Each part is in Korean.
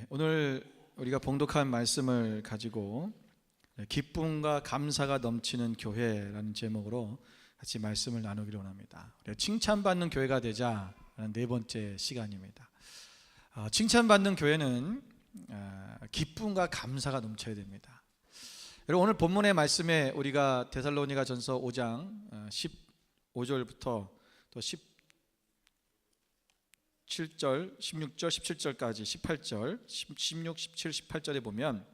오늘 우리가 봉독한 말씀을 가지고 기쁨과 감사가 넘치는 교회라는 제목으로 같이 말씀을 나누기로 합니다. 칭찬받는 교회가 되자라는 네 번째 시간입니다. 칭찬받는 교회는 기쁨과 감사가 넘쳐야 됩니다. 여러분, 오늘 본문의 말씀에 우리가 데살로니가전서 5장 15절부터 또 17절, 16절, 17절까지 18절, 16, 17, 18절에 보면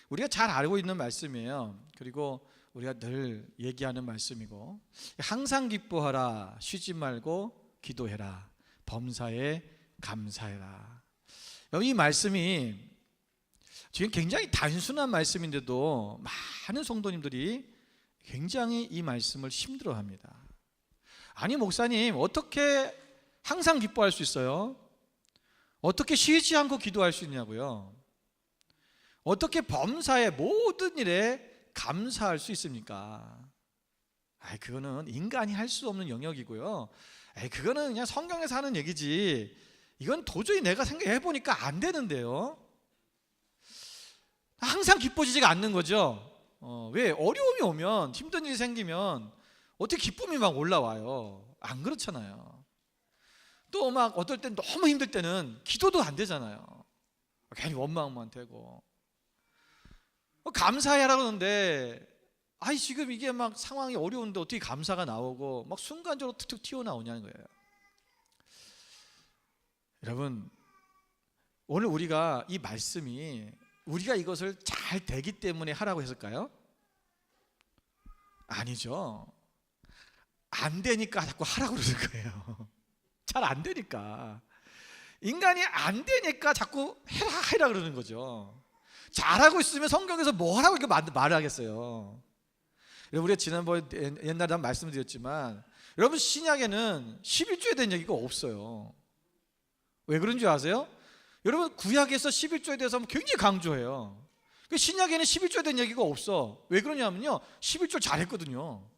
우리가 잘 알고 있는 말씀이에요. 그리고 우리가 늘 얘기하는 말씀이고, 항상 기뻐하라, 쉬지 말고 기도해라, 범사에 감사해라. 이 말씀이 지금 굉장히 단순한 말씀인데도 많은 성도님들이 굉장히 이 말씀을 힘들어합니다. 아니 목사님, 어떻게 항상 기뻐할 수 있어요? 어떻게 쉬지 않고 기도할 수 있냐고요? 어떻게 범사의 모든 일에 감사할 수 있습니까? 그거는 인간이 할 수 없는 영역이고요. 그거는 그냥 성경에서 하는 얘기지, 이건 도저히 내가 생각해 보니까 안 되는데요. 항상 기뻐지지가 않는 거죠. 왜? 어려움이 오면, 힘든 일이 생기면 어떻게 기쁨이 막 올라와요? 안 그렇잖아요. 또 막 어떨 땐 너무 힘들 때는 기도도 안 되잖아요. 괜히 원망만 되고. 감사해라 그러는데, 지금 이게 막 상황이 어려운데 어떻게 감사가 나오고 막 순간적으로 툭툭 튀어나오냐는 거예요. 여러분, 오늘 우리가 이 말씀이 우리가 이것을 잘 되기 때문에 하라고 했을까요? 아니죠. 안 되니까 자꾸 하라고 그러는 거예요. 잘 안 되니까. 인간이 안 되니까 자꾸 해라 그러는 거죠. 잘하고 있으면 성경에서 뭐 하라고 이렇게 말을 하겠어요. 우리가 지난번에 옛날에 한 말씀드렸지만, 여러분 신약에는 11조에 대한 얘기가 없어요. 왜 그런 줄 아세요? 여러분 구약에서 11조에 대해서 굉장히 강조해요. 신약에는 11조에 대한 얘기가 없어. 왜 그러냐면요, 11조 잘했거든요.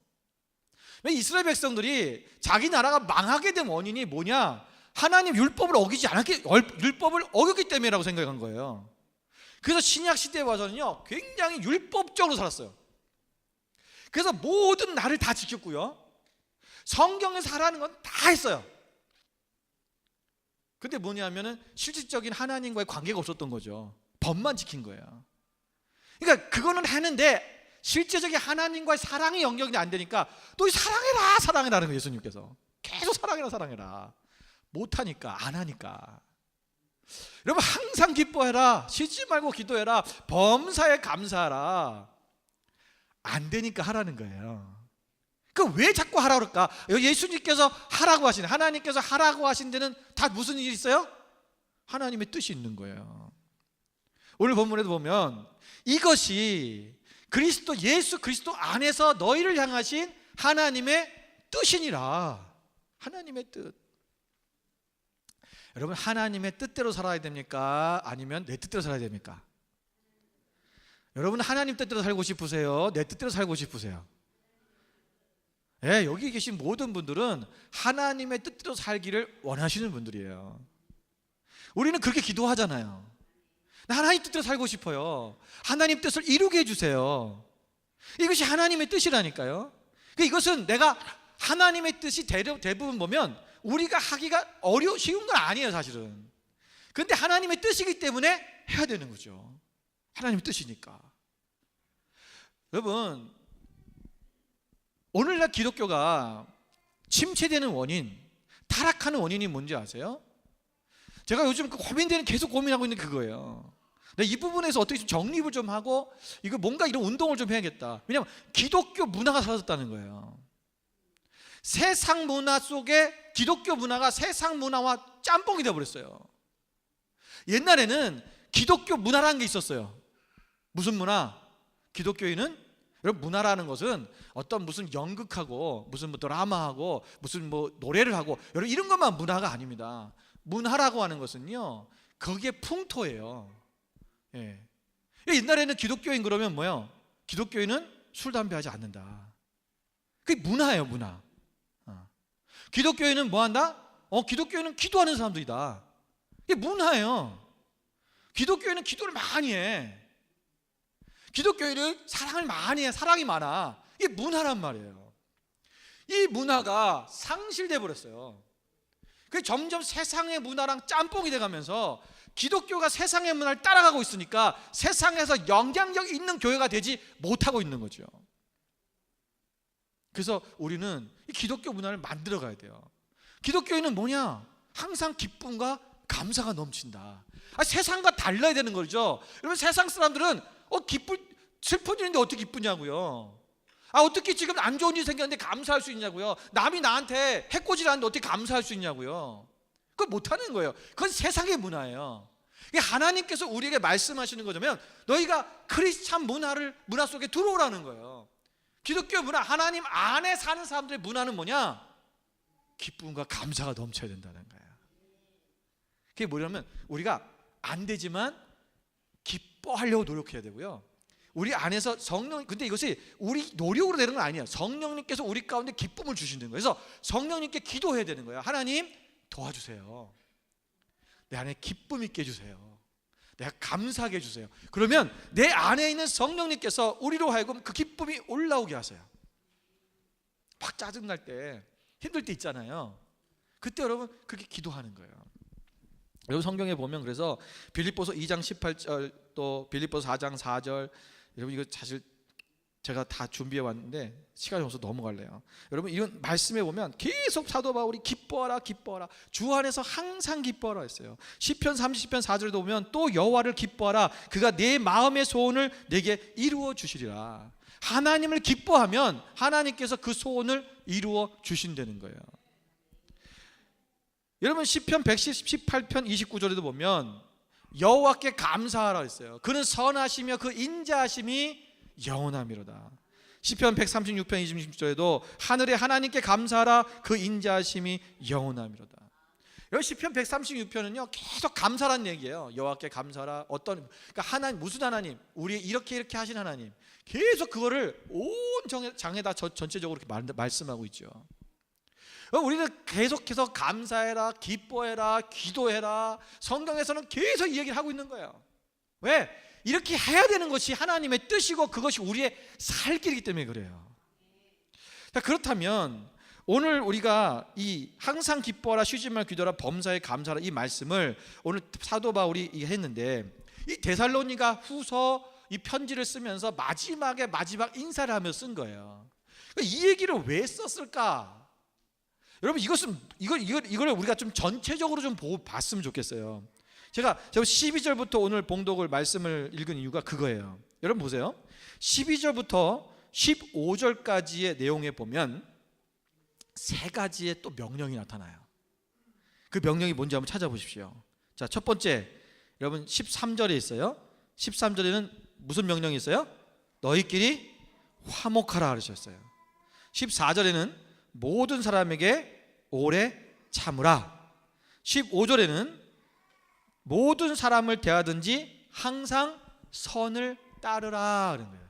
이스라엘 백성들이 자기 나라가 망하게 된 원인이 뭐냐? 하나님 율법을 어겼기 때문이라고 생각한 거예요. 그래서 신약 시대에 와서는요, 굉장히 율법적으로 살았어요. 그래서 모든 날을 다 지켰고요, 성경에서 하라는 건 다 했어요. 근데 뭐냐면은 실질적인 하나님과의 관계가 없었던 거죠. 법만 지킨 거예요. 그러니까 그거는 하는데 실제적인 하나님과의 사랑의 영역이 안 되니까 또 사랑해라는 거예요. 예수님께서 계속 사랑해라. 못하니까, 안 하니까. 여러분, 항상 기뻐해라, 쉬지 말고 기도해라, 범사에 감사하라. 안 되니까 하라는 거예요. 왜 자꾸 하라고 그럴까? 예수님께서 하라고 하신, 하나님께서 하라고 하신 데는 다 무슨 일이 있어요? 하나님의 뜻이 있는 거예요. 오늘 본문에도 보면 이것이 예수 그리스도 안에서 너희를 향하신 하나님의 뜻이니라. 하나님의 뜻. 여러분, 하나님의 뜻대로 살아야 됩니까? 아니면 내 뜻대로 살아야 됩니까? 여러분, 하나님 뜻대로 살고 싶으세요? 내 뜻대로 살고 싶으세요? 여기 계신 모든 분들은 하나님의 뜻대로 살기를 원하시는 분들이에요. 우리는 그렇게 기도하잖아요. 하나님 뜻대로 살고 싶어요. 하나님 뜻을 이루게 해주세요. 이것이 하나님의 뜻이라니까요. 이것은 내가 하나님의 뜻이 대부분 보면 우리가 하기가 쉬운 건 아니에요, 사실은. 그런데 하나님의 뜻이기 때문에 해야 되는 거죠. 하나님의 뜻이니까. 여러분, 오늘날 기독교가 침체되는 원인, 타락하는 원인이 뭔지 아세요? 제가 요즘 계속 고민하고 있는 그거예요. 이 부분에서 어떻게 좀 정립을 좀 하고, 이거 뭔가 이런 운동을 좀 해야겠다. 왜냐하면 기독교 문화가 사라졌다는 거예요. 세상 문화 속에 기독교 문화가 세상 문화와 짬뽕이 되어버렸어요. 옛날에는 기독교 문화라는 게 있었어요. 무슨 문화? 기독교인은, 여러분, 문화라는 것은 무슨 연극하고 무슨 드라마하고 무슨 노래를 하고 여러분 이런 것만 문화가 아닙니다. 문화라고 하는 것은요, 거기에 풍토예요. 옛날에는 기독교인 그러면 뭐예요? 기독교인은 술 담배 하지 않는다. 그게 문화예요, 문화. 기독교인은 뭐 한다? 기독교인은 기도하는 사람들이다. 이게 문화예요. 기독교회는 기도를 많이 해. 기독교회는 사랑을 많이 해. 사랑이 많아. 이게 문화란 말이에요. 이 문화가 상실돼 버렸어요. 그 점점 세상의 문화랑 짬뽕이 돼가면서 기독교가 세상의 문화를 따라가고 있으니까 세상에서 영향력 있는 교회가 되지 못하고 있는 거죠. 그래서 우리는 이 기독교 문화를 만들어 가야 돼요. 기독교회는 뭐냐? 항상 기쁨과 감사가 넘친다. 세상과 달라야 되는 거죠. 여러분, 세상 사람들은 슬픈 일인데 어떻게 기쁘냐고요. 어떻게 지금 안 좋은 일이 생겼는데 감사할 수 있냐고요. 남이 나한테 해코지를 하는데 어떻게 감사할 수 있냐고요. 그걸 못하는 거예요. 그건 세상의 문화예요. 하나님께서 우리에게 말씀하시는 거냐면 너희가 크리스찬 문화 속에 들어오라는 거예요. 기독교 문화, 하나님 안에 사는 사람들의 문화는 뭐냐? 기쁨과 감사가 넘쳐야 된다는 거예요. 그게 뭐냐면 우리가 안 되지만 기뻐하려고 노력해야 되고요. 우리 안에서 근데 이것이 우리 노력으로 되는 건 아니에요. 성령님께서 우리 가운데 기쁨을 주시는 거예요. 그래서 성령님께 기도해야 되는 거예요. 하나님 도와주세요. 내 안에 기쁨 있게 해주세요. 내가 감사하게 해주세요. 그러면 내 안에 있는 성령님께서 우리로 하여금 그 기쁨이 올라오게 하세요. 막 짜증날 때, 힘들 때 있잖아요. 그때 여러분 그렇게 기도하는 거예요. 여러분 성경에 보면 그래서 빌립보서 2장 18절 또 빌립보서 4장 4절, 여러분 이거 사실 제가 다 준비해 왔는데 시간이 없어서 넘어갈래요. 여러분 이런 말씀에 보면 계속 사도 바울이 기뻐하라 기뻐하라, 주 안에서 항상 기뻐하라 했어요. 시편 30편 4절에도 보면 또 여호와를 기뻐하라, 그가 내 마음의 소원을 내게 이루어 주시리라. 하나님을 기뻐하면 하나님께서 그 소원을 이루어 주신다는 거예요. 여러분 시편 118편 29절에도 보면 여호와께 감사하라 했어요. 그는 선하시며 그 인자하심이 영원함이로다. 시편 136편 26절에도 하늘의 하나님께 감사하라, 그 인자하심이 영원함이로다. 여기 시편 136편은요 계속 감사라는 얘기예요. 여호와께 감사하라. 그러니까 하나님, 무슨 하나님? 우리 이렇게 하신 하나님. 계속 그거를 온 장에다 전체적으로 이렇게 말씀하고 있죠. 우리는 계속해서 감사해라, 기뻐해라, 기도해라. 성경에서는 계속 이 얘기를 하고 있는 거예요. 왜? 이렇게 해야 되는 것이 하나님의 뜻이고 그것이 우리의 살 길이기 때문에 그래요. 자, 그렇다면 오늘 우리가 이 항상 기뻐하라, 쉬지 말고 기도하라, 범사에 감사하라 이 말씀을 오늘 사도 바울이 했는데, 이 데살로니가 후서 이 편지를 쓰면서 마지막 인사를 하며 쓴 거예요. 이 얘기를 왜 썼을까? 여러분 이걸 우리가 좀 전체적으로 좀 봤으면 좋겠어요. 제가 12절부터 오늘 봉독을 말씀을 읽은 이유가 그거예요. 여러분 보세요. 12절부터 15절까지의 내용에 보면 세 가지의 또 명령이 나타나요. 그 명령이 뭔지 한번 찾아보십시오. 자, 첫 번째, 여러분 13절에 있어요. 13절에는 무슨 명령이 있어요? 너희끼리 화목하라 그러셨어요. 14절에는 모든 사람에게 오래 참으라. 15절에는 모든 사람을 대하든지 항상 선을 따르라 그런 거예요.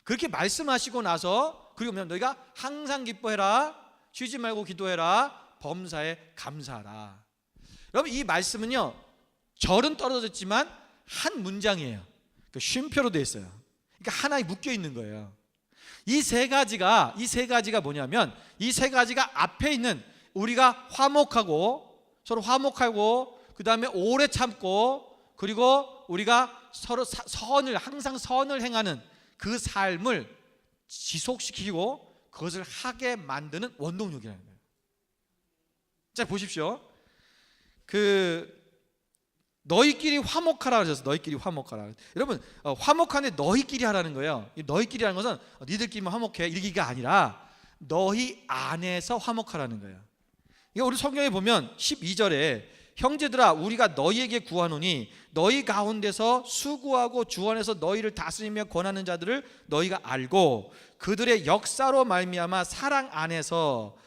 그렇게 말씀하시고 나서 그리고 너희가 항상 기뻐해라, 쉬지 말고 기도해라, 범사에 감사하라. 여러분 이 말씀은요 절은 떨어졌지만 한 문장이에요. 그러니까 쉼표로 되어 있어요. 그러니까 하나에 묶여 있는 거예요. 이 세 가지가 뭐냐면 이 세 가지가 앞에 있는 우리가 서로 화목하고 그 다음에 오래 참고 그리고 우리가 서로 항상 선을 행하는 그 삶을 지속시키고 그것을 하게 만드는 원동력이라는 거예요. 자 보십시오. 너희끼리 화목하라 그러셨어요. 너희끼리 화목하라. 여러분 화목하는데 너희끼리 하라는 거예요. 너희끼리라는 것은 니들끼리만 화목해 이기가 아니라 너희 안에서 화목하라는 거예요. 이거 우리 성경에 보면 12절에 형제들아 우리가 너희에게 구하노니 너희 가운데서 수고하고 주 안에서 너희를 다스리며 권하는 자들을 너희가 알고 그들의 역사로 말미암아 사랑 안에서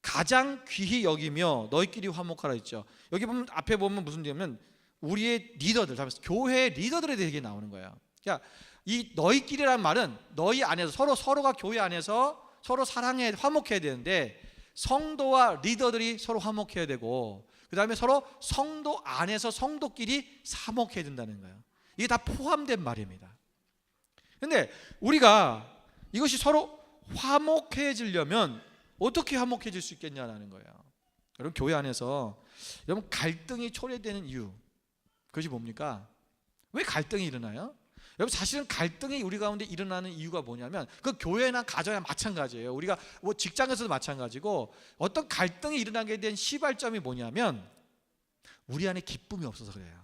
가장 귀히 여기며 너희끼리 화목하라 했죠. 여기 보면 앞에 보면 무슨 얘기냐면 우리의 리더들, 교회의 리더들에 대해 나오는 거예요. 그러니까 이 너희끼리라는 말은 너희 안에서 서로가 교회 안에서 서로 사랑해 화목해야 되는데 성도와 리더들이 서로 화목해야 되고 그 다음에 서로 성도 안에서 성도끼리 사목해야 된다는 거예요. 이게 다 포함된 말입니다. 근데 우리가 이것이 서로 화목해지려면 어떻게 화목해질 수 있겠냐는 거예요. 여러분, 교회 안에서 여러분 갈등이 초래되는 이유, 그것이 뭡니까? 왜 갈등이 일어나요? 여러분, 사실은 갈등이 우리 가운데 일어나는 이유가 뭐냐면 그 교회나 가정이나 마찬가지예요. 우리가 뭐 직장에서도 마찬가지고 어떤 갈등이 일어나게 된 시발점이 뭐냐면 우리 안에 기쁨이 없어서 그래요.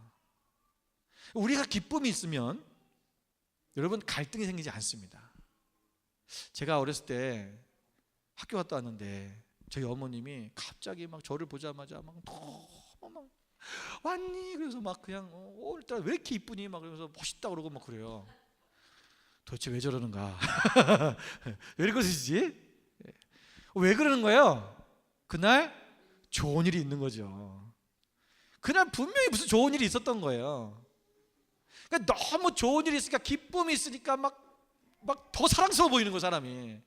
우리가 기쁨이 있으면 여러분 갈등이 생기지 않습니다. 제가 어렸을 때 학교 갔다 왔는데 저희 어머님이 갑자기 막 저를 보자마자 막 너무 막 왔니? 그래서 막 그냥 오늘따라 왜 이렇게 이쁘니? 막 그러면서 멋있다 그러고 막 그래요. 도대체 왜 저러는가? 왜 그러시지? 왜 그러는 거예요? 그날 좋은 일이 있는 거죠. 그날 분명히 무슨 좋은 일이 있었던 거예요. 그러니까 너무 좋은 일이 있으니까 기쁨이 있으니까 막 더 사랑스러워 보이는 거 사람이.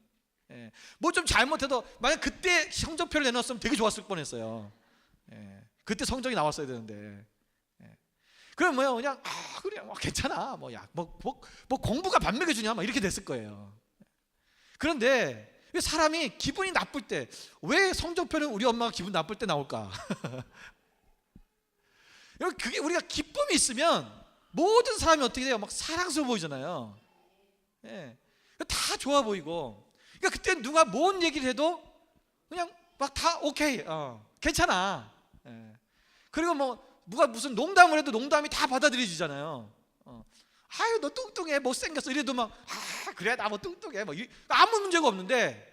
뭐 좀 잘못해도 만약 그때 성적표를 내놨으면 되게 좋았을 뻔했어요. 그때 성적이 나왔어야 되는데. 그럼 뭐야 그냥 그래 괜찮아 뭐 공부가 밥 먹여주냐 막 이렇게 됐을 거예요. 그런데 왜 사람이 기분이 나쁠 때 왜 성적표는 우리 엄마가 기분 나쁠 때 나올까? 그게 우리가 기쁨이 있으면 모든 사람이 어떻게 돼요? 막 사랑스러워 보이잖아요. 다 좋아 보이고. 그러니까 그때 누가 뭔 얘기를 해도 그냥 막 다 오케이, 괜찮아. 그리고 뭐 누가 무슨 농담을 해도 농담이 다 받아들여지잖아요. 아유 너 뚱뚱해 못생겼어 이래도 막 그래 나 뭐 뚱뚱해 뭐 아무 문제가 없는데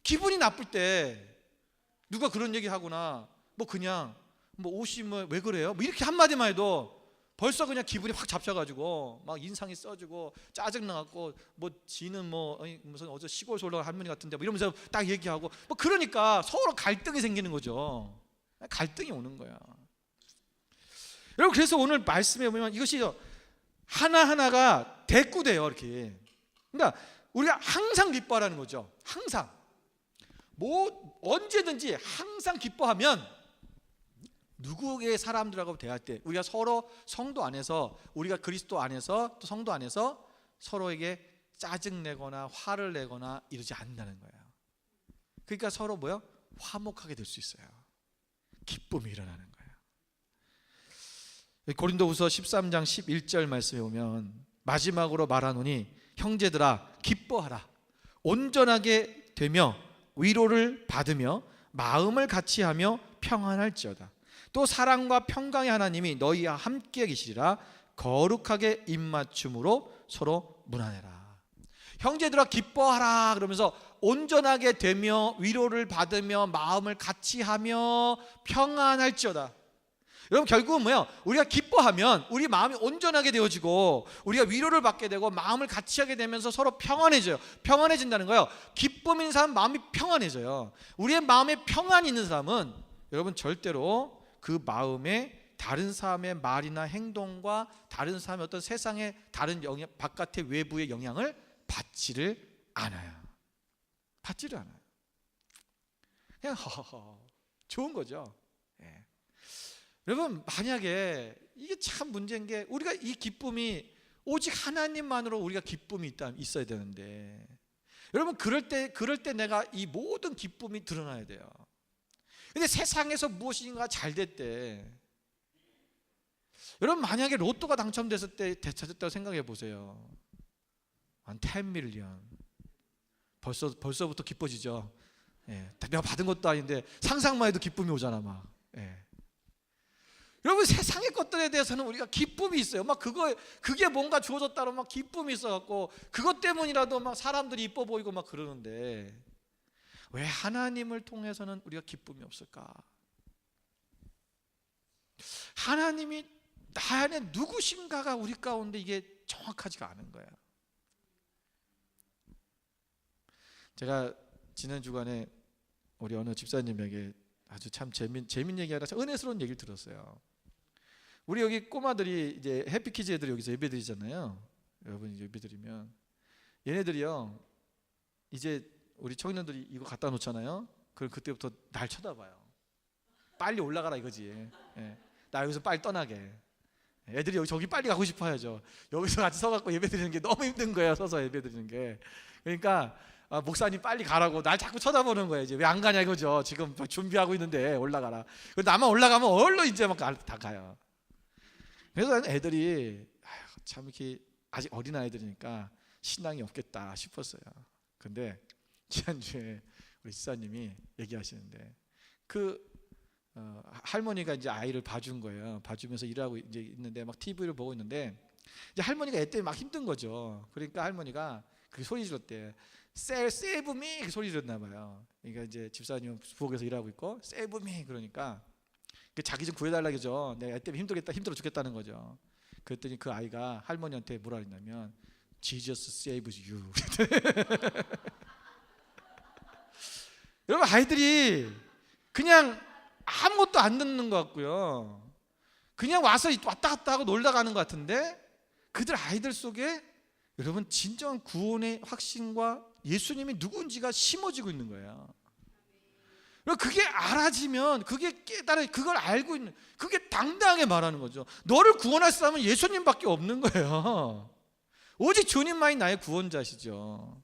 기분이 나쁠 때 누가 그런 얘기 하거나 뭐 그냥 뭐 옷이 뭐 왜 그래요? 뭐 이렇게 한마디만 해도 벌써 그냥 기분이 확 잡혀가지고 막 인상이 써지고 짜증나갖고 뭐 지는 뭐 무슨 어제 시골에서 올라간 할머니 같은데 뭐 이러면서 딱 얘기하고 뭐 그러니까 서로 갈등이 생기는 거죠. 갈등이 오는 거야. 여러분, 그래서 오늘 말씀에 보면 이것이 하나하나가 대꾸돼요 이렇게. 그러니까 우리가 항상 기뻐하라는 거죠. 항상 뭐 언제든지 항상 기뻐하면 누구의 사람들하고 대할 때 우리가 서로 성도 안에서 우리가 그리스도 안에서 또 성도 안에서 서로에게 짜증내거나 화를 내거나 이러지 않는다는 거예요. 그러니까 서로 뭐요? 화목하게 될 수 있어요. 기쁨이 일어나는 거예요. 고린도후서 13장 11절 말씀에 보면 마지막으로 말하노니 형제들아 기뻐하라. 온전하게 되며 위로를 받으며 마음을 같이하며 평안할지어다. 또 사랑과 평강의 하나님이 너희와 함께 계시리라. 거룩하게 입맞춤으로 서로 문안해라. 형제들아 기뻐하라 그러면서 온전하게 되며 위로를 받으며 마음을 같이하며 평안할지어다. 여러분, 결국은 뭐예요? 우리가 기뻐하면 우리 마음이 온전하게 되어지고 우리가 위로를 받게 되고 마음을 같이하게 되면서 서로 평안해져요. 평안해진다는 거예요. 기쁨 있는 사람 마음이 평안해져요. 우리의 마음에 평안이 있는 사람은 여러분 절대로 그 마음에 다른 사람의 말이나 행동과 다른 사람의 어떤 세상의 다른 영향, 바깥의 외부의 영향을 받지를 않아요. 받지를 않아요. 그냥 좋은 거죠. 여러분, 만약에 이게 참 문제인 게 우리가 이 기쁨이 오직 하나님만으로 우리가 기쁨이 있어야 되는데 여러분 그럴 때 내가 이 모든 기쁨이 드러나야 돼요. 근데 세상에서 무엇인가 잘 됐대. 여러분 만약에 로또가 당첨됐을 때 되찾았다고 생각해 보세요. 한 10 밀리언. 벌써부터 기뻐지죠. 내가 받은 것도 아닌데 상상만 해도 기쁨이 오잖아 막. 여러분 세상의 것들에 대해서는 우리가 기쁨이 있어요. 막 그게 뭔가 주어졌다고 막 기쁨이 있어갖고 그것 때문이라도 막 사람들이 이뻐 보이고 막 그러는데 왜 하나님을 통해서는 우리가 기쁨이 없을까? 하나님이 나 안에 누구신가가 우리 가운데 이게 정확하지가 않은 거야. 제가 지난 주간에 우리 어느 집사님에게 아주 참 재밌는 얘기하다 은혜스러운 얘기를 들었어요. 우리 여기 꼬마들이 이제 해피키즈 애들이 여기서 예배드리잖아요. 여러분 예배드리면 얘네들이요 이제 우리 청년들이 이거 갖다 놓잖아요. 그럼 그때부터 날 쳐다봐요. 빨리 올라가라 이거지. 예. 나 여기서 빨리 떠나게. 애들이 저기 빨리 가고 싶어 하죠. 여기서 같이 서갖고 예배 드리는 게 너무 힘든 거예요. 서서 예배 드리는 게. 그러니까 목사님 빨리 가라고 날 자꾸 쳐다보는 거예요. 이제 왜 안 가냐 이거죠. 지금 준비하고 있는데 올라가라. 나만 올라가면 얼른 이제 막 다 가요. 그래서 애들이 참 이렇게 아직 어린 아이들이니까 신앙이 없겠다 싶었어요. 근데 지난주에 우리 지사님이 얘기하시는데 할머니가 이제 아이를 봐준 거예요. 봐주면서 일하고 이제 있는데 막 TV를 보고 있는데 이제 할머니가 애 때문에 막 힘든 거죠. 그러니까 할머니가 그 소리 질렀대. 세이브미 소리 질렀나 봐요. 그러니까 이제 집사님 부엌에서 일하고 있고 세이브미 그러니까 자기 좀 구해달라 그죠. 내가 애 때문에 힘들어 죽겠다는 거죠. 그랬더니 그 아이가 할머니한테 뭐라 했냐면 Jesus saves you. 여러분 아이들이 그냥 아무것도 안 듣는 것 같고요. 그냥 와서 왔다 갔다 하고 놀다 가는 것 같은데 아이들 속에 여러분 진정한 구원의 확신과 예수님이 누군지가 심어지고 있는 거예요. 그게 알아지면 그게 그걸 알고 있는 그게 당당하게 말하는 거죠. 너를 구원할 사람은 예수님밖에 없는 거예요. 오직 주님만이 나의 구원자시죠.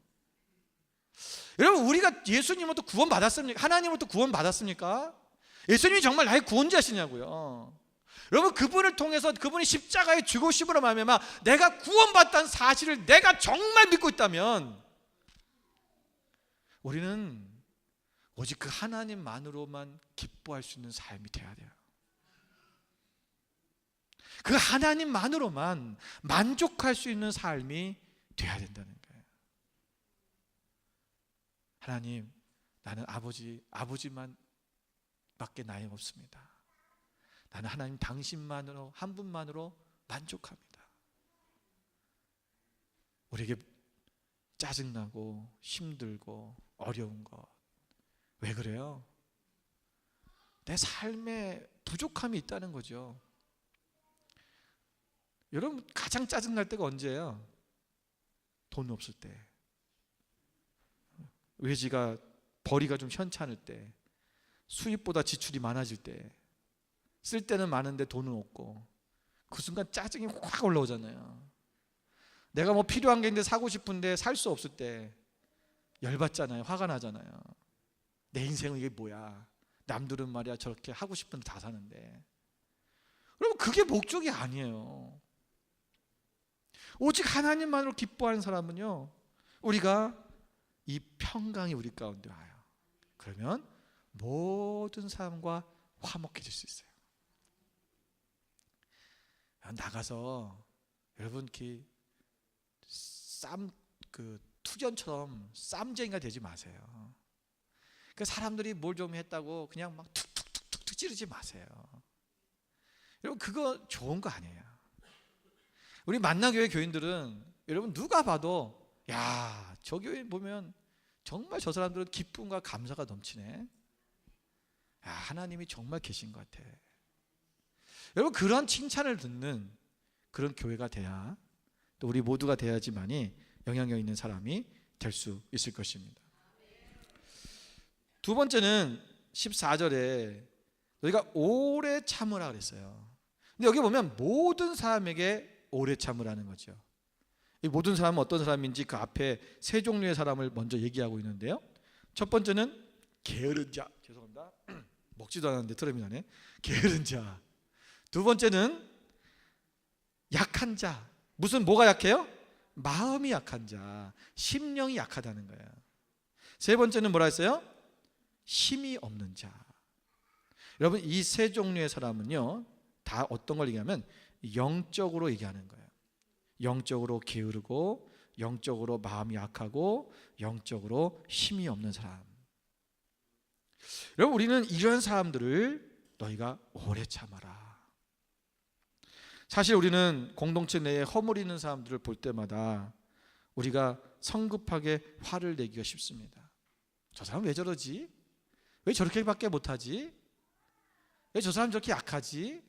여러분 우리가 예수님으로부터 구원 받았습니까? 하나님으로부터 구원 받았습니까? 예수님이 정말 나의 구원자시냐고요. 여러분 그분을 통해서 그분이 십자가에 죽으심으로 말미암아 내가 구원받다는 사실을 내가 정말 믿고 있다면 우리는 오직 그 하나님만으로만 기뻐할 수 있는 삶이 되어야 돼요. 그 하나님만으로만 만족할 수 있는 삶이 되어야 된다는 거예요. 하나님, 나는 아버지만 밖에 나이 없습니다. 나는 하나님 당신만으로 한 분만으로 만족합니다. 우리에게 짜증나고 힘들고 어려운 것 왜 그래요? 내 삶에 부족함이 있다는 거죠. 여러분 가장 짜증날 때가 언제예요? 돈 없을 때, 벌이가 좀 현찮을 때, 수입보다 지출이 많아질 때, 쓸 때는 많은데 돈은 없고 그 순간 짜증이 확 올라오잖아요. 내가 뭐 필요한 게 있는데 사고 싶은데 살 수 없을 때 열받잖아요. 화가 나잖아요. 내 인생은 이게 뭐야? 남들은 말이야 저렇게 하고 싶은 데 다 사는데. 여러분 그게 목적이 아니에요. 오직 하나님만으로 기뻐하는 사람은요, 우리가 이 평강이 우리 가운데 와요. 그러면 모든 사람과 화목해질 수 있어요. 나가서 여러분 투전처럼 쌈쟁이가 되지 마세요. 그 사람들이 뭘 좀 했다고 그냥 막 툭툭툭툭 찌르지 마세요. 여러분 그거 좋은 거 아니에요. 우리 만나교회 교인들은 여러분 누가 봐도 야, 저 교회 보면 정말 저 사람들은 기쁨과 감사가 넘치네. 야, 하나님이 정말 계신 것 같아. 여러분 그런 칭찬을 듣는 그런 교회가 돼야, 또 우리 모두가 돼야지만이 영향력 있는 사람이 될 수 있을 것입니다. 두 번째는 14절에 너희가 오래 참으라 그랬어요. 근데 여기 보면 모든 사람에게 오래 참으라는 거죠. 이 모든 사람은 어떤 사람인지 그 앞에 세 종류의 사람을 먼저 얘기하고 있는데요. 첫 번째는 게으른 자. 죄송합니다. 먹지도 않았는데 트럼이 나네. 게으른 자. 두 번째는 약한 자. 뭐가 약해요? 마음이 약한 자. 심령이 약하다는 거예요. 세 번째는 뭐라 했어요? 힘이 없는 자. 여러분 이 세 종류의 사람은요, 다 어떤 걸 얘기하면 영적으로 얘기하는 거예요. 영적으로 게으르고, 영적으로 마음이 약하고, 영적으로 힘이 없는 사람. 여러분 우리는 이런 사람들을 너희가 오래 참아라. 사실 우리는 공동체 내에 허물이는 사람들을 볼 때마다 우리가 성급하게 화를 내기가 쉽습니다. 저 사람 왜 저러지? 왜 저렇게밖에 못하지? 왜 저 사람 저렇게 약하지?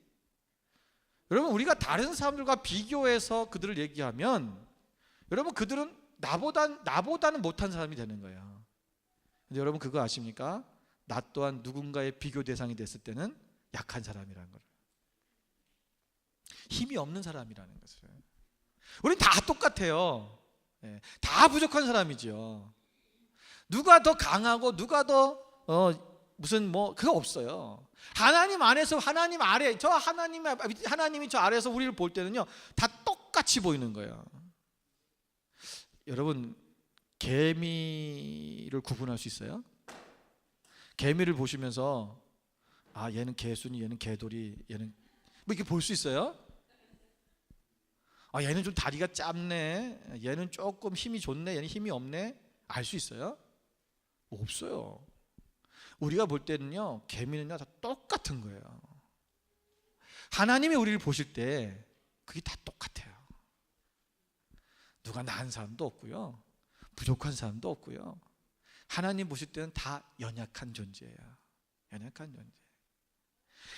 여러분 우리가 다른 사람들과 비교해서 그들을 얘기하면 여러분 그들은 나보다는 못한 사람이 되는 거예요. 근데 여러분 그거 아십니까? 나 또한 누군가의 비교 대상이 됐을 때는 약한 사람이라는 걸, 힘이 없는 사람이라는 것을. 우린 다 똑같아요. 다 부족한 사람이죠. 누가 더 강하고 누가 더 무슨 뭐 그거 없어요. 하나님 안에서, 하나님 아래, 하나님이 저 아래에서 우리를 볼 때는요 다 똑같이 보이는 거예요. 여러분, 개미를 구분할 수 있어요? 개미를 보시면서 아, 얘는 개순이, 얘는 개돌이, 얘는 뭐 이렇게 볼 수 있어요? 아, 얘는 좀 다리가 짧네, 얘는 조금 힘이 좋네, 얘는 힘이 없네, 알 수 있어요? 없어요. 우리가 볼 때는요 개미는요 다 똑같은 거예요. 하나님이 우리를 보실 때 그게 다 똑같아요. 누가 나은 사람도 없고요, 부족한 사람도 없고요. 하나님 보실 때는 다 연약한 존재예요. 연약한 존재.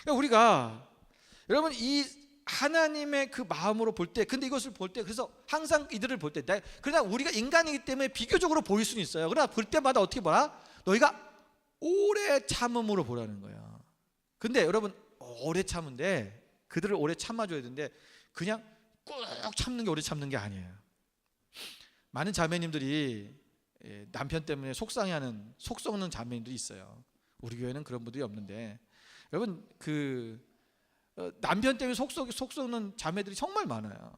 그러니까 우리가, 여러분, 이 하나님의 그 마음으로 볼 때, 근데 이것을 볼 때, 그래서 항상 이들을 볼 때, 그러나 우리가 인간이기 때문에 비교적으로 보일 수는 있어요. 그러나 볼 때마다 어떻게 보라? 너희가 오래 참음으로 보라는 거야. 근데 여러분, 오래 참은데, 그들을 오래 참아줘야 되는데 그냥 꾹 참는 게 오래 참는 게 아니에요. 많은 자매님들이 남편 때문에 속상해하는, 속 썩는 자매님들이 있어요. 우리 교회는 그런 분들이 없는데, 여러분, 남편 때문에 속 썩는 자매들이 정말 많아요.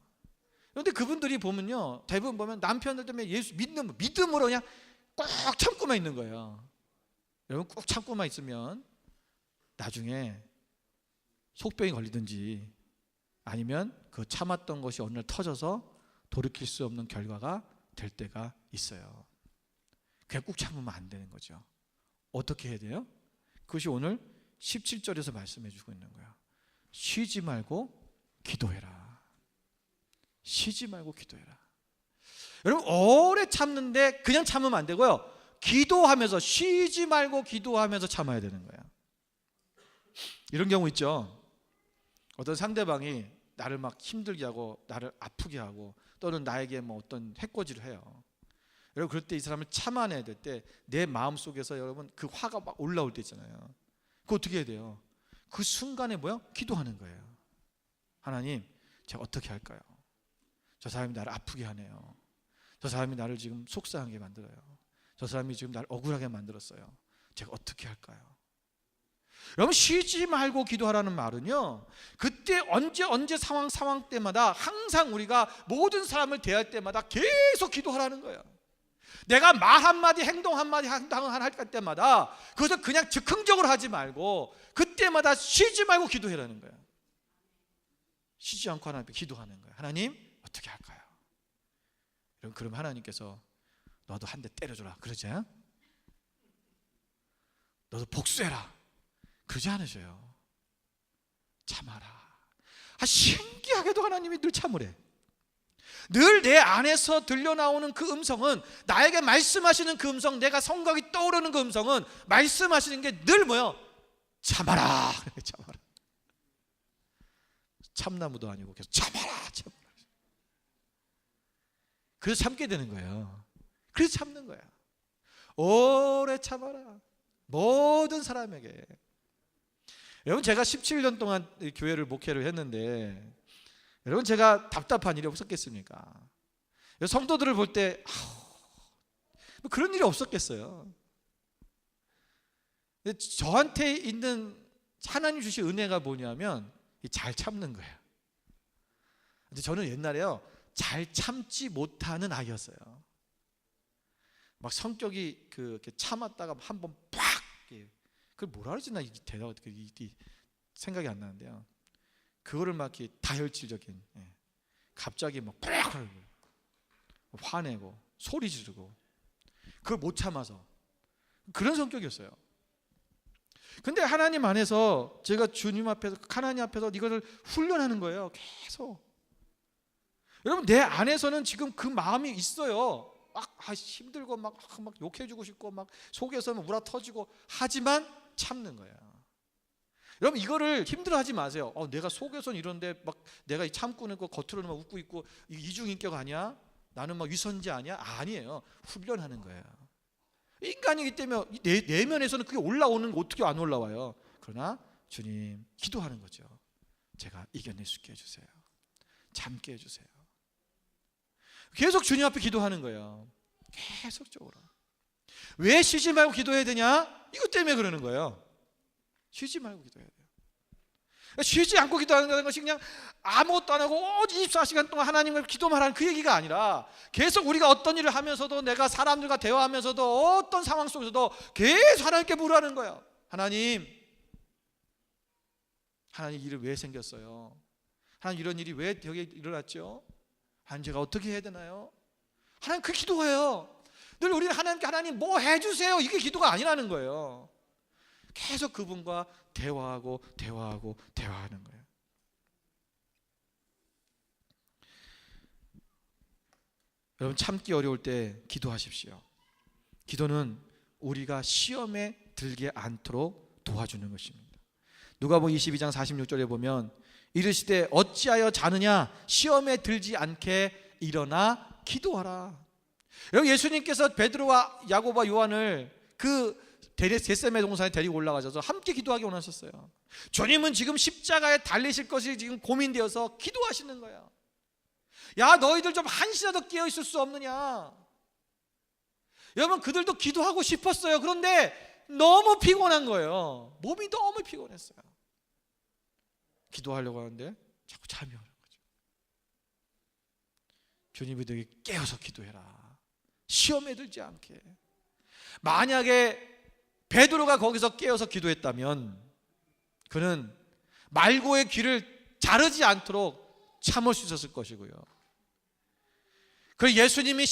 그런데 그분들이 보면요, 대부분 보면 남편들 때문에 예수 믿음으로 그냥 꼭 참고만 있는 거예요. 여러분, 꼭 참고만 있으면 나중에 속병이 걸리든지 아니면 그 참았던 것이 어느 날 터져서 돌이킬 수 없는 결과가 될 때가 있어요. 그냥 꾹 참으면 안 되는 거죠. 어떻게 해야 돼요? 그것이 오늘 17절에서 말씀해 주고 있는 거예요. 쉬지 말고 기도해라. 쉬지 말고 기도해라. 여러분, 오래 참는데 그냥 참으면 안 되고요, 기도하면서, 쉬지 말고 기도하면서 참아야 되는 거예요. 이런 경우 있죠. 어떤 상대방이 나를 막 힘들게 하고 나를 아프게 하고 또는 나에게 뭐 어떤 해코지를 해요. 여러분, 그럴 때 이 사람을 참아내야 될 때 내 마음속에서 여러분 그 화가 막 올라올 때 있잖아요. 그거 어떻게 해야 돼요? 그 순간에 뭐요? 기도하는 거예요. 하나님, 제가 어떻게 할까요? 저 사람이 나를 아프게 하네요. 저 사람이 나를 지금 속상하게 만들어요. 저 사람이 지금 나를 억울하게 만들었어요. 제가 어떻게 할까요? 여러분, 쉬지 말고 기도하라는 말은요, 그때 언제 상황 때마다 항상 우리가 모든 사람을 대할 때마다 계속 기도하라는 거예요. 내가 말 한마디, 행동 한마디 할 때마다 그것을 그냥 즉흥적으로 하지 말고 그때마다 쉬지 말고 기도해라는 거예요. 쉬지 않고 하나님 앞에 기도하는 거예요. 하나님, 어떻게 할까요? 그럼 하나님께서 너도 한 대 때려줘라 그러지? 너도 복수해라 그러지 않으셔요. 참아라. 신기하게도 하나님이 늘 참으래. 늘 내 안에서 들려나오는 그 음성은, 나에게 말씀하시는 그 음성, 내가 성각이 떠오르는 그 음성은 말씀하시는 게 늘 뭐예요? 참아라. 참아라. 참나무도 아니고 계속 참아라. 그래서 참게 되는 거예요. 그래서 참는 거야. 오래 참아라. 모든 사람에게. 여러분, 제가 17년 동안 교회를 목회를 했는데, 여러분, 제가 답답한 일이 없었겠습니까? 성도들을 볼 때 뭐 그런 일이 없었겠어요. 근데 저한테 있는 하나님 주신 은혜가 뭐냐면 잘 참는 거예요. 근데 저는 옛날에요, 잘 참지 못하는 아이였어요. 막 성격이 이렇게 참았다가 한번 팍, 그걸 뭐라 그러지? 나 대답 생각이 안 나는데요. 그거를 막 이렇게 다혈질적인, 갑자기 막 화내고 소리 지르고, 그걸 못 참아서 그런 성격이었어요. 근데 하나님 안에서 제가 주님 앞에서, 하나님 앞에서 이거를 훈련하는 거예요. 계속. 여러분, 내 안에서는 지금 그 마음이 있어요. 막 힘들고 막 욕해주고 싶고 막 속에서 우라 터지고, 하지만 참는 거예요. 여러분, 이거를 힘들어하지 마세요. 내가 속에서는 이런데 막 내가 참고 있고 겉으로는 막 웃고 있고 이중인격 아니야? 나는 막 위선자 아니야? 아니에요. 훈련하는 거예요. 인간이기 때문에 내면에서는 그게 올라오는 거 어떻게 안 올라와요. 그러나 주님 기도하는 거죠. 제가 이겨낼 수 있게 해주세요. 참게 해주세요. 계속 주님 앞에 기도하는 거예요. 계속적으로. 왜 쉬지 말고 기도해야 되냐? 이것 때문에 그러는 거예요. 쉬지 말고 기도해야 돼요. 쉬지 않고 기도하는 것이 그냥 아무것도 안 하고 오직 24시간 동안 하나님을 기도만 하는 그 얘기가 아니라 계속 우리가 어떤 일을 하면서도 내가 사람들과 대화하면서도 어떤 상황 속에서도 계속 하나님께 물어하는 거예요. 하나님 일이 왜 생겼어요? 하나님 이런 일이 왜 여기 일어났죠? 하나님 제가 어떻게 해야 되나요? 하나님 그 기도예요. 늘 우리는 하나님께 하나님 뭐 해주세요 이게 기도가 아니라는 거예요. 계속 그분과 대화하고 대화하는 거예요. 여러분 참기 어려울 때 기도하십시오. 기도는 우리가 시험에 들게 않도록 도와주는 것입니다. 누가복음 22장 46절에 보면 이르시되 어찌하여 자느냐 시험에 들지 않게 일어나 기도하라. 여러분 예수님께서 베드로와 야고보와 요한을 그 겟세마네 동산에 데리고 올라가셔서 함께 기도하기 원하셨어요. 주님은 지금 십자가에 달리실 것이 지금 고민되어서 기도하시는 거예요. 야 너희들 좀 한시라도 깨어 있을 수 없느냐. 여러분 그들도 기도하고 싶었어요. 그런데 너무 피곤한 거예요. 몸이 너무 피곤했어요. 기도하려고 하는데 자꾸 잠이 오는 거죠. 주님이 너희 깨어서 기도해라. 시험에 들지 않게. 만약에 베드로가 거기서 깨어서 기도했다면 그는 말고의 귀를 자르지 않도록 참을 수 있었을 것이고요. 그리고 예수님이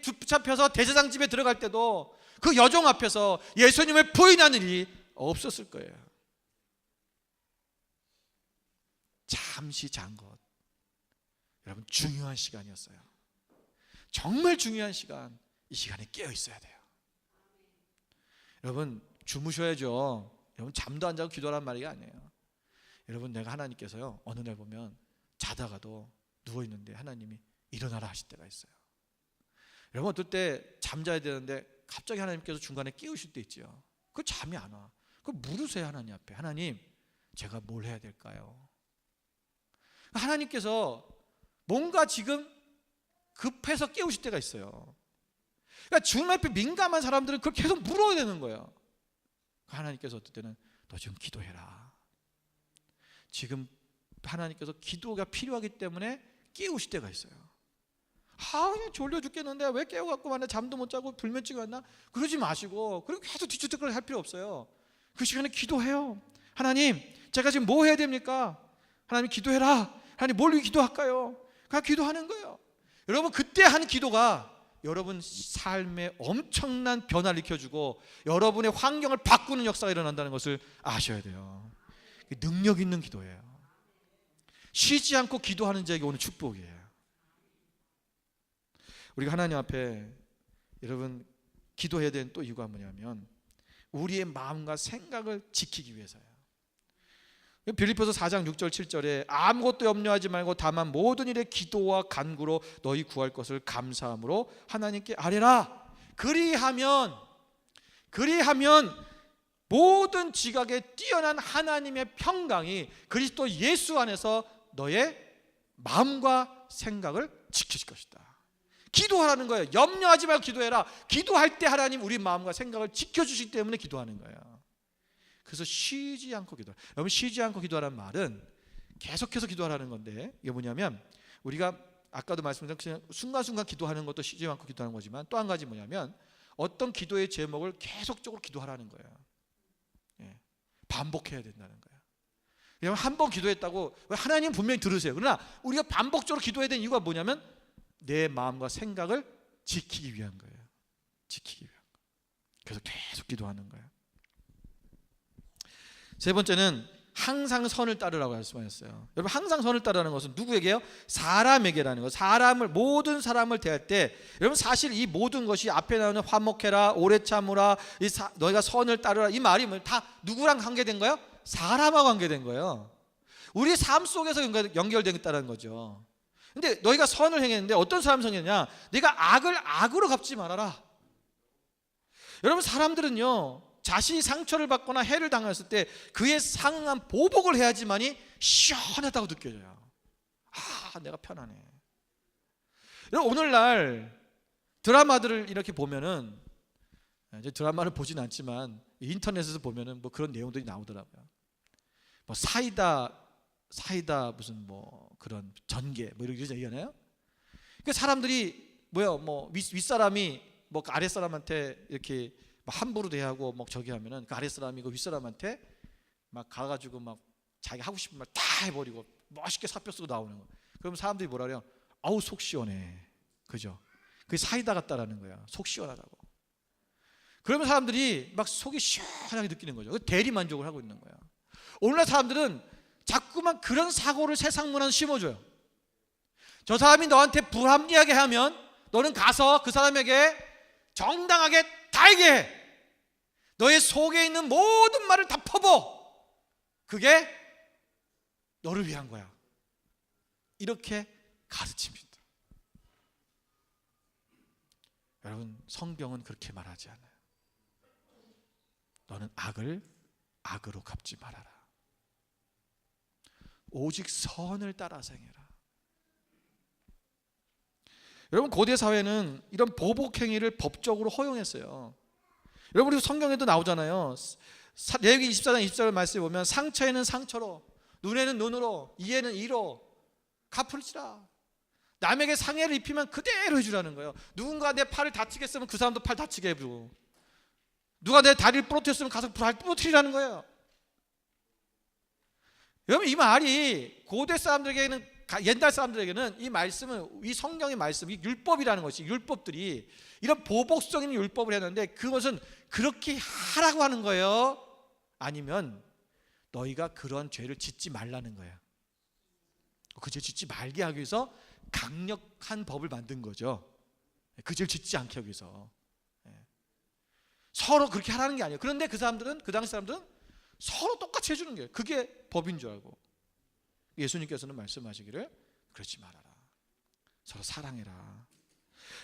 붙잡혀서 대제사장 집에 들어갈 때도 그 여종 앞에서 예수님을 부인하는 일이 없었을 거예요. 잠시 잔 것. 여러분 중요한 시간이었어요. 정말 중요한 시간. 이 시간에 깨어 있어야 돼요. 여러분 주무셔야죠. 여러분 잠도 안 자고 기도하란 말이 아니에요. 여러분 내가 하나님께서요 어느 날 보면 자다가도 누워있는데 하나님이 일어나라 하실 때가 있어요. 여러분 어떨 때 잠자야 되는데 갑자기 하나님께서 중간에 깨우실 때 있죠. 그 잠이 안 와. 그걸 물으세요. 하나님 앞에. 하나님 제가 뭘 해야 될까요? 하나님께서 뭔가 지금 급해서 깨우실 때가 있어요. 그러니까 주님 앞에 민감한 사람들은 그걸 계속 물어야 되는 거예요. 하나님께서 어떨 때는 너 지금 기도해라. 지금 하나님께서 기도가 필요하기 때문에 깨우실 때가 있어요. 그냥 졸려 죽겠는데 왜 깨워갖고 만약 잠도 못 자고 불면증이 왔나? 그러지 마시고 그리고 계속 뒤척뒤척 할 필요 없어요. 그 시간에 기도해요. 하나님 제가 지금 뭐 해야 됩니까? 하나님 기도해라. 하나님 뭘 기도할까요? 그냥 기도하는 거예요. 여러분 그때 하는 기도가 여러분 삶에 엄청난 변화를 일으켜주고 여러분의 환경을 바꾸는 역사가 일어난다는 것을 아셔야 돼요. 능력 있는 기도예요. 쉬지 않고 기도하는 자에게 오는 축복이에요. 우리가 하나님 앞에 여러분 기도해야 되는 또 이유가 뭐냐면 우리의 마음과 생각을 지키기 위해서예요. 빌립보서 4장 6절 7절에 아무것도 염려하지 말고 다만 모든 일에 기도와 간구로 너희 구할 것을 감사함으로 하나님께 아뢰라. 그리하면 모든 지각에 뛰어난 하나님의 평강이 그리스도 예수 안에서 너의 마음과 생각을 지키실 것이다. 기도하라는 거예요. 염려하지 말고 기도해라. 기도할 때 하나님 우리 마음과 생각을 지켜주시기 때문에 기도하는 거예요. 그래서 쉬지 않고 기도하라. 여러분 쉬지 않고 기도하라는 말은 계속해서 기도하라는 건데 이게 뭐냐면 우리가 아까도 말씀드린 그냥 순간순간 기도하는 것도 쉬지 않고 기도하는 거지만 또 한 가지 뭐냐면 어떤 기도의 제목을 계속적으로 기도하라는 거예요. 반복해야 된다는 거예요. 여러분 한 번 기도했다고 하나님 분명히 들으세요. 그러나 우리가 반복적으로 기도해야 되는 이유가 뭐냐면 내 마음과 생각을 지키기 위한 거예요. 지키기 위한 거예요. 그래서 계속 기도하는 거예요. 세 번째는 항상 선을 따르라고 말씀하셨어요. 여러분 항상 선을 따르라는 것은 누구에게요? 사람에게라는 거. 모든 사람을 대할 때 여러분 사실 이 모든 것이 앞에 나오는 화목해라, 오래 참으라, 너희가 선을 따르라 이 말이 다 누구랑 관계된 거예요? 사람하고 관계된 거예요. 우리 삶 속에서 연결되겠다는 거죠. 근데 너희가 선을 행했는데 어떤 사람 성했냐? 네가 악을 악으로 갚지 말아라. 여러분, 사람들은요 자신이 상처를 받거나 해를 당했을 때 그에 상응한 보복을 해야지만이 시원하다고 느껴져요. 아, 내가 편하네. 여러분, 오늘날 드라마들을 이렇게 보면은, 이제 드라마를 보진 않지만 인터넷에서 보면은 뭐 그런 내용들이 나오더라고요. 뭐 사이다 무슨 뭐 그런 전개 뭐 이렇게 얘기하나요? 그 사람들이 뭐야, 뭐 윗사람이 뭐 아랫사람한테 이렇게 막 함부로 대하고 뭐 저기 하면은 그 아랫사람이 그 윗사람한테 막 가가지고 막 자기 하고 싶은 말 다 해버리고 멋있게 사표 쓰고 나오는 거. 그럼 사람들이 뭐라 그래요? 아우 속 시원해. 그죠? 그게 사이다 같다라는 거야. 속 시원하다고. 그러면 사람들이 막 속이 시원하게 느끼는 거죠. 대리 만족을 하고 있는 거야. 오늘날 사람들은 자꾸만 그런 사고를 세상 문화에 심어줘요. 저 사람이 너한테 불합리하게 하면 너는 가서 그 사람에게 정당하게 다 얘기해. 너의 속에 있는 모든 말을 다 퍼부. 그게 너를 위한 거야. 이렇게 가르칩니다. 여러분, 성경은 그렇게 말하지 않아요. 너는 악을 악으로 갚지 말아라. 오직 선을 따라서 행해라. 여러분, 고대 사회는 이런 보복 행위를 법적으로 허용했어요. 여러분, 우리 성경에도 나오잖아요. 레위기 24장 24절 말씀에 보면 상처에는 상처로, 눈에는 눈으로, 이에는 이로 갚을지라. 남에게 상해를 입히면 그대로 해주라는 거예요. 누군가 내 팔을 다치게 했으면 그 사람도 팔 다치게 해주고, 누가 내 다리를 부러뜨렸으면 가서 다리 부러뜨리라는 거예요. 여러분, 이 말이 고대 사람들에게는, 옛날 사람들에게는 이 말씀은, 이 성경의 말씀, 이 율법이라는 것이, 율법들이 이런 보복성인 율법을 했는데 그것은 그렇게 하라고 하는 거예요? 아니면 너희가 그런 죄를 짓지 말라는 거예요? 그 죄 짓지 말게 하기 위해서 강력한 법을 만든 거죠. 그 죄를 짓지 않게 하기 위해서. 서로 그렇게 하라는 게 아니에요. 그런데 그 사람들은, 그 당시 사람들은 서로 똑같이 해주는 거예요. 그게 법인 줄 알고. 예수님께서는 말씀하시기를 그러지 말아라. 서로 사랑해라.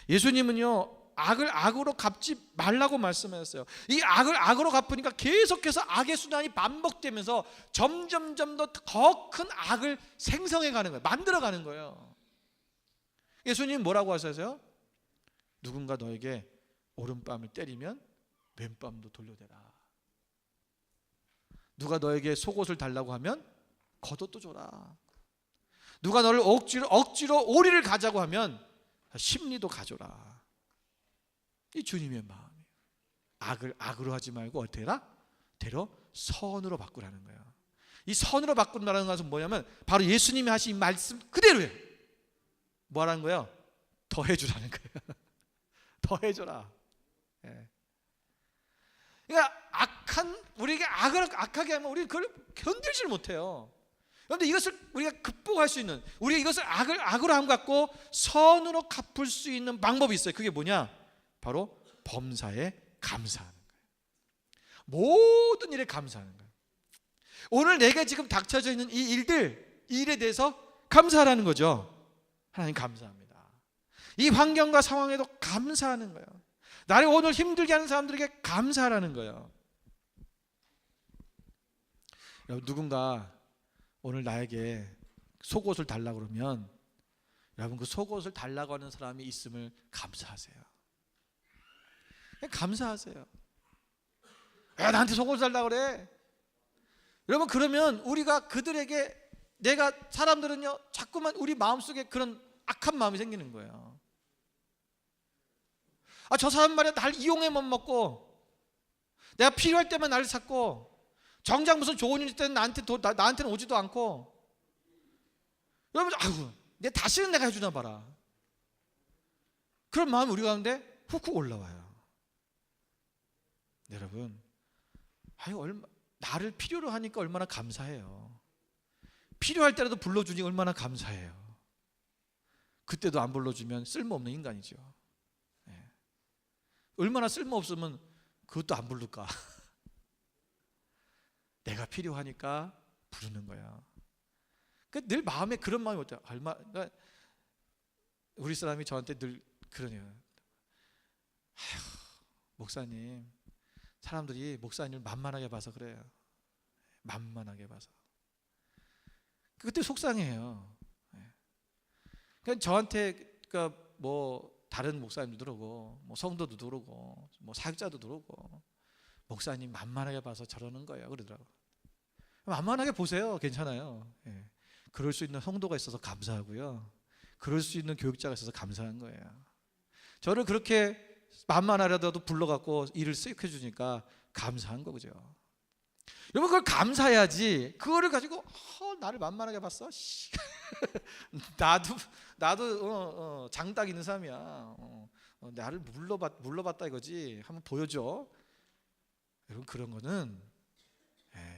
예수님은요 악을 악으로 갚지 말라고 말씀하셨어요. 이 악을 악으로 갚으니까 계속해서 악의 수단이 반복되면서 점점점 더 큰 악을 생성해 가는 거예요. 만들어 가는 거예요. 예수님 뭐라고 하세요? 누군가 너에게 오른뺨을 때리면 왼뺨도 돌려대라. 누가 너에게 속옷을 달라고 하면 겉옷도 줘라. 누가 너를 억지로 오리를 가자고 하면 심리도 가져라. 이 주님의 마음이에요. 악을 악으로 하지 말고 어떻게 해라? 되려 선으로 바꾸라는 거예요. 이 선으로 바꾼다는 것은 뭐냐면 바로 예수님이 하신 말씀 그대로예요. 뭐라는 거예요? 더 해주라는 거예요. 더 해줘라. 예. 그러니까 우리에게 악을 악하게 하면 우리 그걸 견딜지 못해요. 그런데 이것을 우리가 극복할 수 있는, 우리가 이것을 악을 악으로 함 갖고 선으로 갚을 수 있는 방법이 있어요. 그게 뭐냐? 바로 범사에 감사하는 거예요. 모든 일에 감사하는 거예요. 오늘 내가 지금 닥쳐져 있는 이 일에 대해서 감사하라는 거죠. 하나님 감사합니다. 이 환경과 상황에도 감사하는 거예요. 나를 오늘 힘들게 하는 사람들에게 감사하라는 거예요. 여러분, 누군가 오늘 나에게 속옷을 달라고 그러면 여러분 그 속옷을 달라고 하는 사람이 있음을 감사하세요. 그냥 감사하세요. 야, 나한테 속옷을 달라고 그래. 여러분, 그러면 우리가 그들에게, 사람들은요 자꾸만 우리 마음속에 그런 악한 마음이 생기는 거예요. 아, 저 사람 말이야 날 이용해만 먹고, 내가 필요할 때만 나를 찾고, 정작 무슨 좋은 일 있을 때는 나한테는 오지도 않고. 여러분, 아이고, 다시는 내가 해주나 봐라. 그런 마음이 우리 가운데 훅훅 올라와요. 여러분, 나를 필요로 하니까 얼마나 감사해요. 필요할 때라도 불러주니 얼마나 감사해요. 그때도 안 불러주면 쓸모없는 인간이죠. 얼마나 쓸모없으면 그것도 안 부를까. 내가 필요하니까 부르는 거야. 늘 마음에 그런 마음이 어때요? 그러니까 우리 사람이 저한테 늘 그러네요. 목사님, 사람들이 목사님을 만만하게 봐서 그래요. 만만하게 봐서. 그때 속상해요. 그러니까 저한테 뭐 다른 목사님도 그러고 뭐 성도도 그러고 뭐 사역자도 그러고 목사님 만만하게 봐서 저러는 거예요 그러더라고. 만만하게 보세요. 괜찮아요. 그럴 수 있는 성도가 있어서 감사하고요. 그럴 수 있는 교육자가 있어서 감사한 거예요. 저를 그렇게 만만하려도 불러갖고 일을 쓱 해주니까 감사한 거죠. 여러분 그걸 감사해야지. 그거를 가지고 나를 만만하게 봤어? 나도 장딱 있는 사람이야. 나를 물러봤다 이거지. 한번 보여줘. 여러분 그런 거는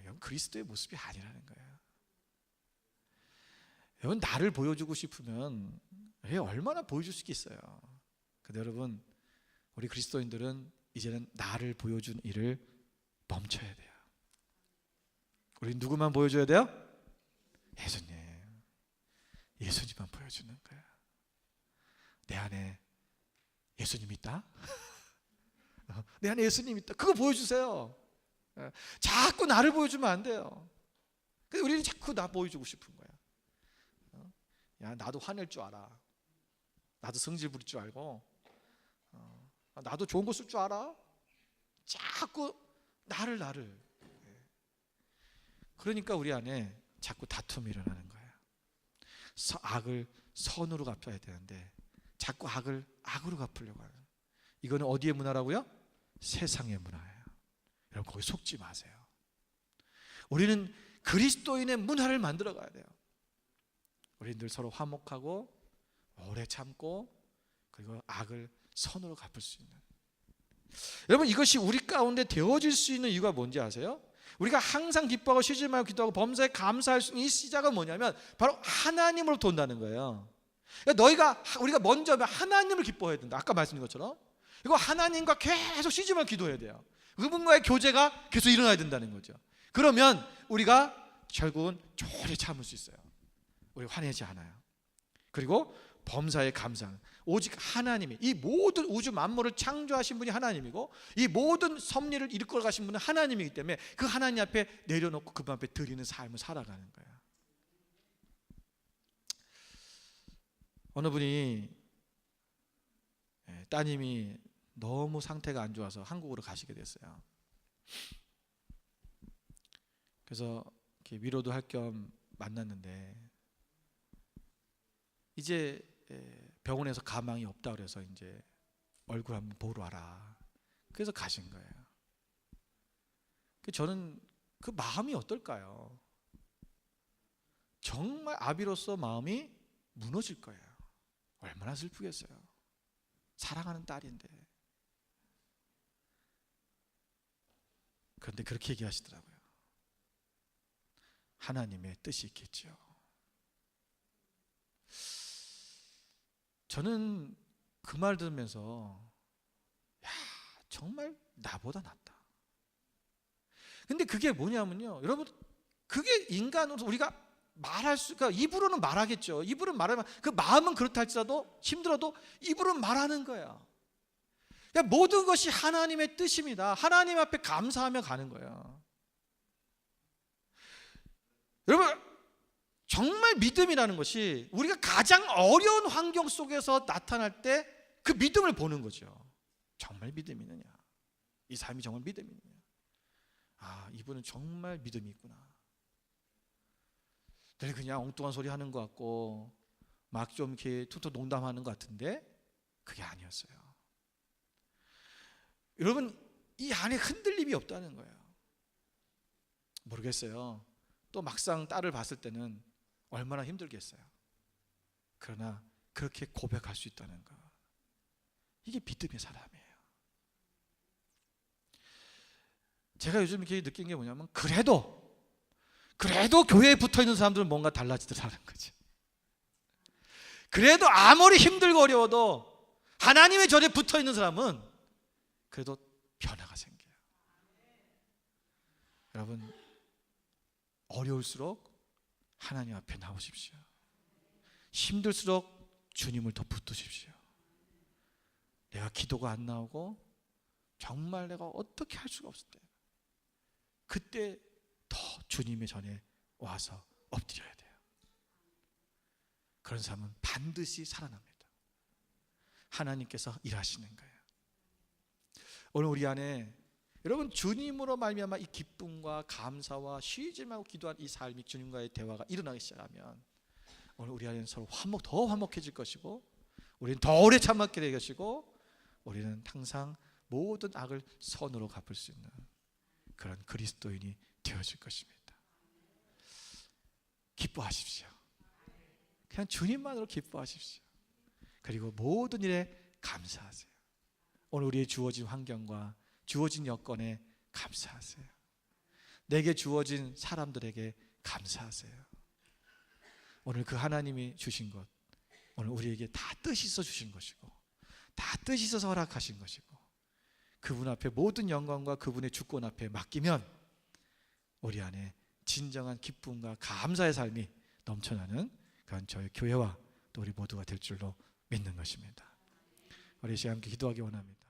여러분 그리스도의 모습이 아니라는 거예요. 여러분 나를 보여주고 싶으면 얼마나 보여줄 수 있겠어요. 근데 여러분 우리 그리스도인들은 이제는 나를 보여준 일을 멈춰야 돼요. 우리 누구만 보여줘야 돼요? 예수님. 예수님만 보여주는 거예요. 내 안에 예수님 있다? 내 안에 예수님 있다. 그거 보여주세요. 자꾸 나를 보여주면 안 돼요. 근데 우리는 자꾸 나 보여주고 싶은 거야. 야, 나도 화낼 줄 알아. 나도 성질 부릴 줄 알고, 나도 좋은 거 쓸 줄 알아. 자꾸 나를. 그러니까 우리 안에 자꾸 다툼이 일어나는 거예요. 악을 선으로 갚아야 되는데 자꾸 악을 악으로 갚으려고 하는. 이거는 어디의 문화라고요? 세상의 문화예요. 여러분 거기 속지 마세요. 우리는 그리스도인의 문화를 만들어 가야 돼요. 우리들 서로 화목하고 오래 참고 그리고 악을 선으로 갚을 수 있는. 여러분 이것이 우리 가운데 되어질 수 있는 이유가 뭔지 아세요? 우리가 항상 기뻐하고 쉬지 말고 기도하고 범사에 감사할 수 있는 이 시작은 뭐냐면 바로 하나님으로부터 온다는 거예요. 그러니까 우리가 먼저 하나님을 기뻐해야 된다. 아까 말씀드린 것처럼 이거 하나님과 계속 쉬지 말고 기도해야 돼요. 그분과의 교제가 계속 일어나야 된다는 거죠. 그러면 우리가 결국은 오래 참을 수 있어요. 우리 화내지 않아요. 그리고 범사에 감사하는 오직 하나님이 이 모든 우주 만물을 창조하신 분이 하나님이고 이 모든 섭리를 이끌어 가신 분은 하나님이기 때문에 그 하나님 앞에 내려놓고 그분 앞에 드리는 삶을 살아가는 거예요. 어느 분이 따님이 너무 상태가 안 좋아서 한국으로 가시게 됐어요. 그래서 이렇게 위로도 할 겸 만났는데 이제 병원에서 가망이 없다 그래서 이제 얼굴 한번 보러 와라. 그래서 가신 거예요. 저는 그 마음이 어떨까요? 정말 아비로서 마음이 무너질 거예요. 얼마나 슬프겠어요. 사랑하는 딸인데. 그런데 그렇게 얘기하시더라고요. 하나님의 뜻이 있겠죠. 저는 그 말 들으면서 야, 정말 나보다 낫다. 근데 그게 뭐냐면요. 여러분 그게 인간으로 우리가 말할 수가 입으로는 말하겠죠. 입으로는 말하면 그 마음은 그렇다 할지라도 힘들어도 입으로는 말하는 거야. 그러니까 모든 것이 하나님의 뜻입니다. 하나님 앞에 감사하며 가는 거예요. 여러분 정말 믿음이라는 것이 우리가 가장 어려운 환경 속에서 나타날 때 그 믿음을 보는 거죠. 정말 믿음이 있느냐? 이 삶이 정말 믿음이 있느냐? 아, 이분은 정말 믿음이 있구나. 늘 그냥 엉뚱한 소리 하는 것 같고 막 좀 이렇게 툭툭 농담하는 것 같은데 그게 아니었어요. 여러분 이 안에 흔들림이 없다는 거예요. 모르겠어요. 또 막상 딸을 봤을 때는 얼마나 힘들겠어요. 그러나 그렇게 고백할 수 있다는 거, 이게 믿음의 사람이에요. 제가 요즘 이렇게 느낀 게 뭐냐면 그래도 교회에 붙어있는 사람들은 뭔가 달라지더라는 거죠. 그래도 아무리 힘들고 어려워도 하나님의 절에 붙어있는 사람은 그래도 변화가 생겨요. 여러분 어려울수록 하나님 앞에 나오십시오. 힘들수록 주님을 더 붙드십시오. 내가 기도가 안 나오고 정말 내가 어떻게 할 수가 없을 때, 그때 더 주님의 전에 와서 엎드려야 돼요. 그런 사람은 반드시 살아납니다. 하나님께서 일하시는 거예요. 오늘 우리 안에 여러분, 주님으로 말미암아 이 기쁨과 감사와 쉬지 말고 기도한 이 삶이, 주님과의 대화가 일어나기 시작하면 오늘 우리 안에는 서로 더 화목해질 것이고, 우리는 더 오래 참았게 될 것이고, 우리는 항상 모든 악을 선으로 갚을 수 있는 그런 그리스도인이 되어질 것입니다. 기뻐하십시오. 그냥 주님만으로 기뻐하십시오. 그리고 모든 일에 감사하세요. 오늘 우리의 주어진 환경과 주어진 여건에 감사하세요. 내게 주어진 사람들에게 감사하세요. 오늘 그 하나님이 주신 것, 오늘 우리에게 다 뜻이 있어 주신 것이고, 다 뜻이 있어서 허락하신 것이고, 그분 앞에 모든 영광과 그분의 주권 앞에 맡기면 우리 안에 진정한 기쁨과 감사의 삶이 넘쳐나는 그런 저희 교회와 또 우리 모두가 될 줄로 믿는 것입니다. 우리 시간 함께 기도하기 원합니다.